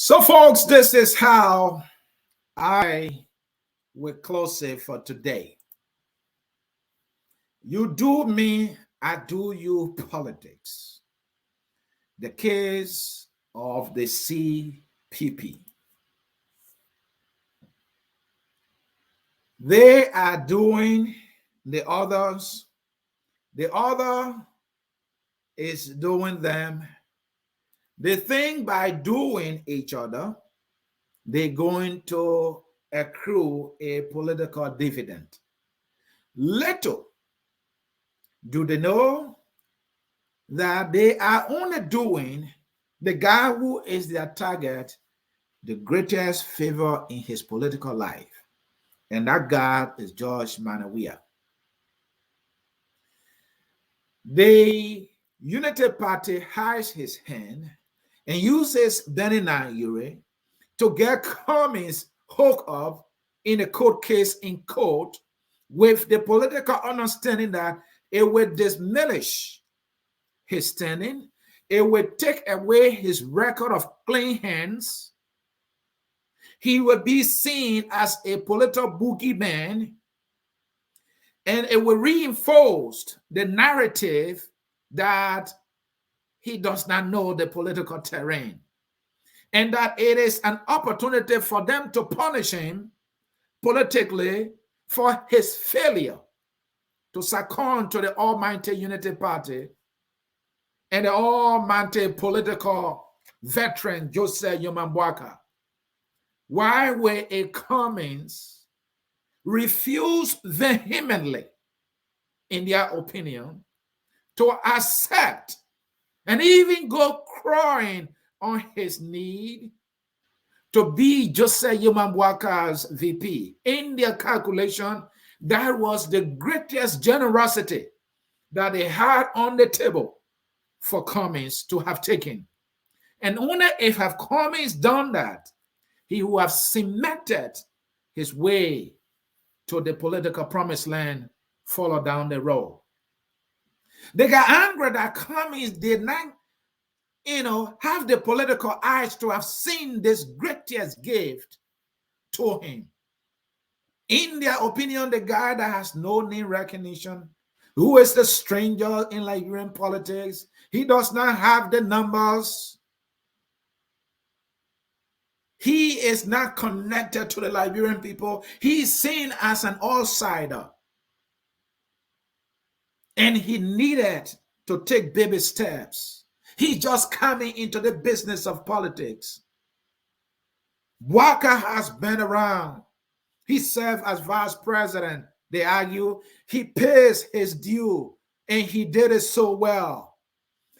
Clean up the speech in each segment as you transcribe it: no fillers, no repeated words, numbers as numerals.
So, folks, this is how I will close it for today. You do me, I do you politics. The case of the CPP. They are doing the others. The other is doing them. They think by doing each other, they're going to accrue a political dividend. Little do they know that they are only doing the guy who is their target the greatest favor in his political life. And that guy is George Manawia. The Unity Party hides his hand and uses Benny Ure to get Cummings hooked up in a court case in court with the political understanding that it will diminish his standing, it will take away his record of clean hands. He will be seen as a political boogeyman, and it will reinforce the narrative that he does not know the political terrain, and that it is an opportunity for them to punish him politically for his failure to succumb to the Almighty Unity Party and the almighty political veteran Joseph Yomambwaka. Why will a Cummings refuse vehemently, in their opinion, to accept and even go crying on his need to be Joseph Yomambwaka's VP? In their calculation, that was the greatest generosity that they had on the table for Cummings to have taken. And only if have Cummings done that, he would have cemented his way to the political promised land follow down the road. They got angry that Cummings did not, have the political eyes to have seen this greatest gift to him. In their opinion, the guy that has no name recognition, who is the stranger in Liberian politics, he does not have the numbers. He is not connected to the Liberian people. He is seen as an outsider. And he needed to take baby steps. He's just coming into the business of politics. Walker has been around. He served as vice president. They argue he pays his due, and he did it so well.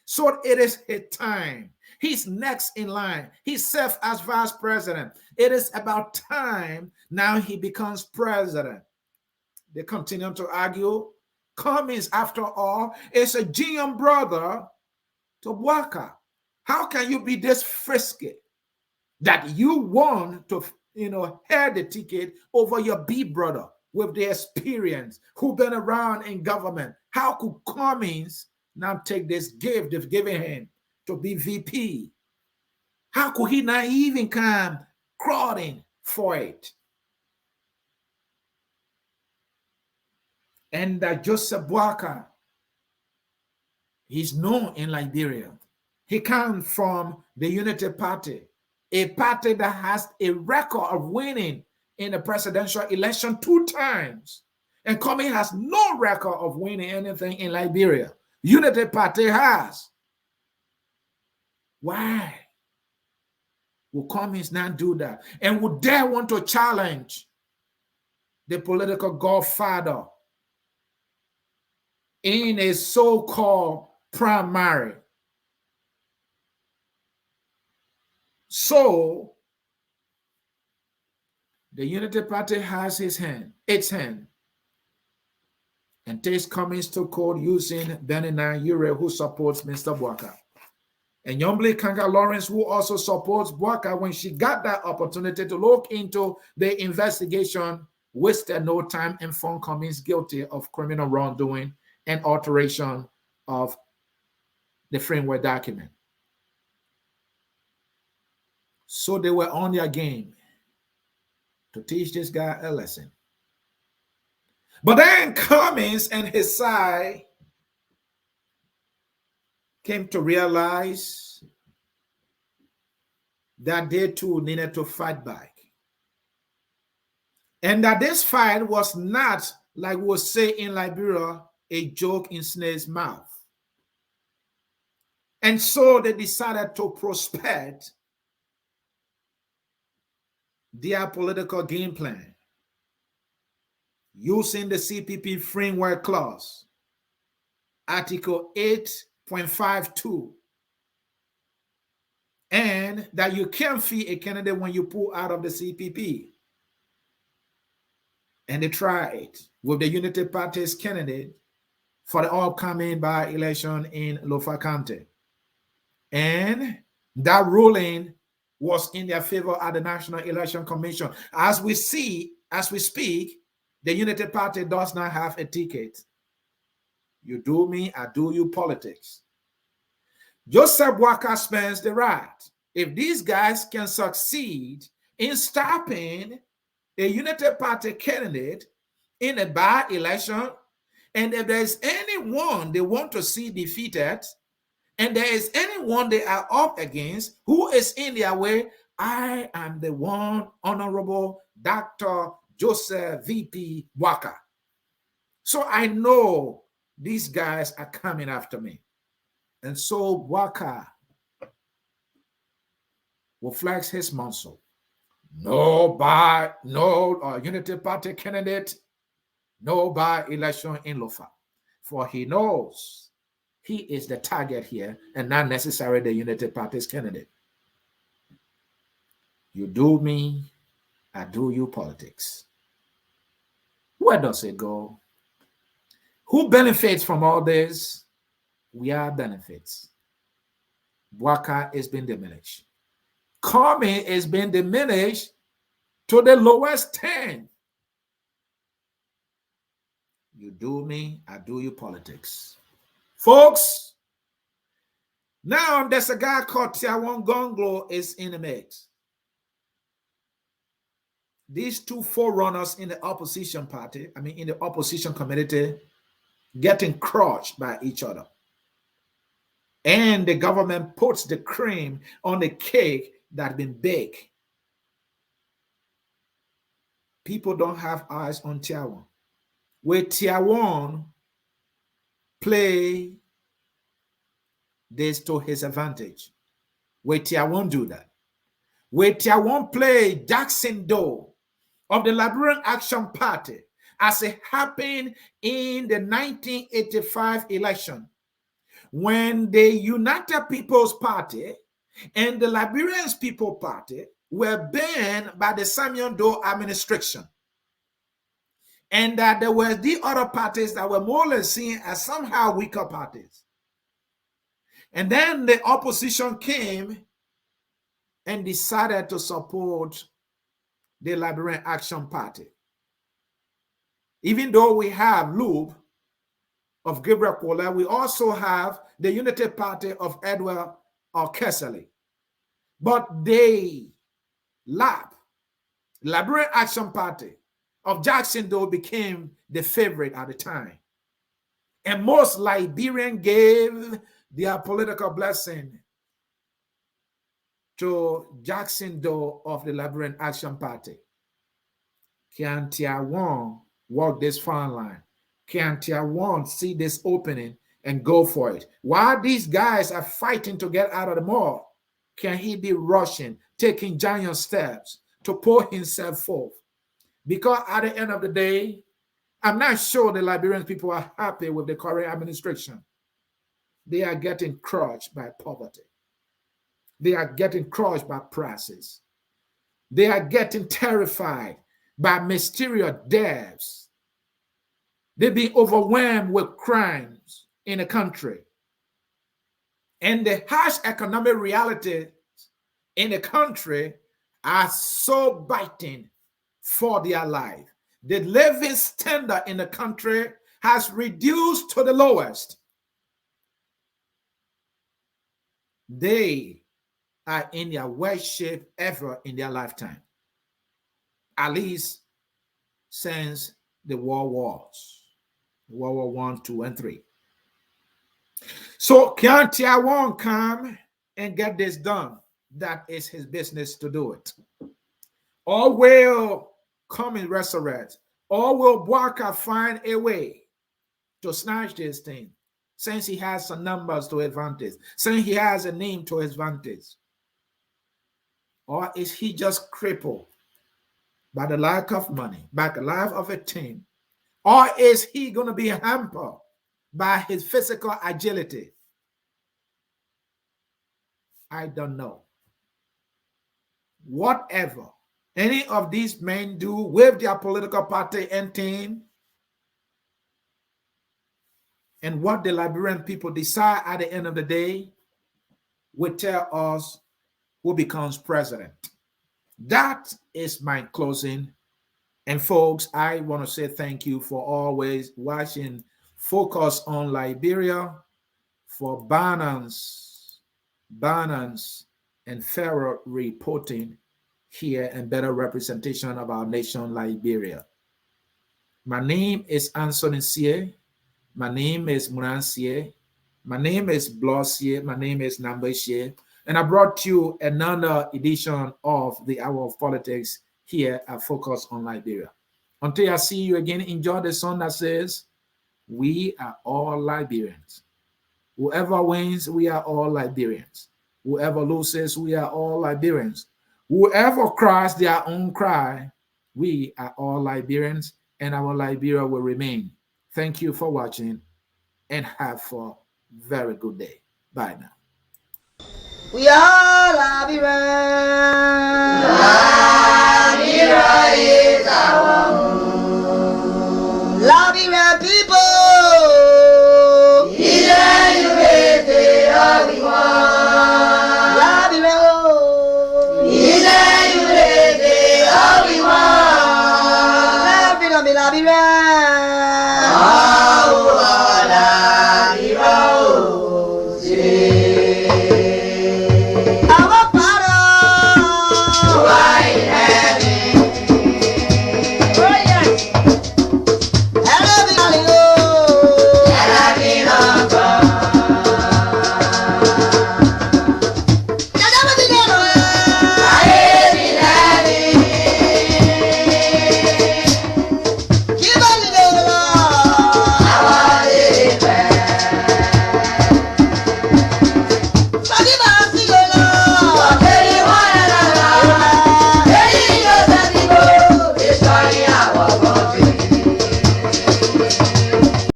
So it is his time. He's next in line. He served as vice president. It is about time now he becomes president. They continue to argue. Cummings, after all, is a GM brother to Walker. How can you be this frisky that you want to, head the ticket over your B brother with the experience who been around in government? How could Cummings now take this gift they've given him to be VP? How could he not even come crawling for it? And that Joseph Walker, he's known in Liberia. He comes from the Unity Party, a party that has a record of winning in the presidential election 2 times. And Cummings has no record of winning anything in Liberia. Unity Party has. Why would Cummings not do that? And would they want to challenge the political godfather in a so-called primary? So the Unity Party has its hand, and takes Cummings to court using Benny Ure, who supports Mr. Walker. And Yombly Kanga Lawrence, who also supports Walker, when she got that opportunity to look into the investigation, wasted no time and found Cummings guilty of criminal wrongdoing and alteration of the framework document. So they were on their game to teach this guy a lesson. But then Cummings and his side came to realize that they too needed to fight back. And that this fight was not, like we'll say in Liberia, a joke in snake's mouth. And so they decided to prospect their political game plan using the CPP Framework Clause, Article 8.52, and that you can't fee a candidate when you pull out of the CPP. And they tried with the Unity Party's candidate for the upcoming by-election in Lofa County. And that ruling was in their favor at the National Election Commission. As we speak, the Unity Party does not have a ticket. You do me, I do you politics. Joseph Walker spends the right. If these guys can succeed in stopping a Unity Party candidate in a by-election, and if there's anyone they want to see defeated, and there is anyone they are up against who is in their way, I am the one, Honorable Dr. Joseph VP Walker. So I know these guys are coming after me. And so Walker will flex his muscle. No Unity Party candidate, no by-election in Lofa. For he knows he is the target here and not necessarily the Unity Party's candidate. You do me, I do you politics. Where does it go? Who benefits from all this? We are benefits. Waka is being diminished. Coming is being diminished to the lowest 10. You do me, I do you politics. Folks, now there's a guy called Tiawan Gonglo is in the mix. These two forerunners in the opposition party, in the opposition community, getting crushed by each other. And the government puts the cream on the cake that's been baked. People don't have eyes on Tiawan. Where Tiawan play this to his advantage. Where Tiawan do that. Where Tiawan play Jackson Doe of the Liberian Action Party, as it happened in the 1985 election, when the United People's Party and the Liberian People's Party were banned by the Samuel Doe administration. And that there were the other parties that were more or less seen as somehow weaker parties. And then the opposition came and decided to support the Liberian Action Party. Even though we have Lube of Gabriel Kola, we also have the Unity Party of Edward Kessley. But they lap. Liberian Action Party of Jackson Doe became the favorite at the time. And most Liberians gave their political blessing to Jackson Doe of the Liberian Action Party. Can Tiawan walk this fine line? Can Tiawan see this opening and go for it? While these guys are fighting to get out of the mall, can he be rushing, taking giant steps to pour himself forth? Because at the end of the day, I'm not sure the Liberian people are happy with the current administration. They are getting crushed by poverty. They are getting crushed by prices. They are getting terrified by mysterious deaths. They've been overwhelmed with crimes in the country. And the harsh economic realities in the country are so biting for their life. The living standard in the country has reduced to the lowest. They are in their worst shape ever in their lifetime, at least since the World Wars, World War One, Two, and Three. So can Tiawan come and get this done? That is his business to do it. Or will come and resurrect? Or will Boaka find a way to snatch this thing, since he has some numbers to advantage, since he has a name to his advantage? Or is he just crippled by the lack of money, by the lack of a team? Or is he going to be hampered by his physical agility? I don't know. Whatever any of these men do with their political party and team, and what the Liberian people decide at the end of the day, will tell us who becomes president. That is my closing. And folks, I want to say thank you for always watching Focus on Liberia, for balance, and fairer reporting here and better representation of our nation, Liberia. My name is Ansony Sieh. My name is Munan Sieh. My name is Sieh. My name is Namba Sieh. And I brought you another edition of the Hour of Politics here at Focus on Liberia. Until I see you again, enjoy the song that says, "We are all Liberians. Whoever wins, we are all Liberians. Whoever loses, we are all Liberians. Whoever cries their own cry, we are all Liberians, and our Liberia will remain." Thank you for watching, and have a very good day. Bye now. We are Liberians.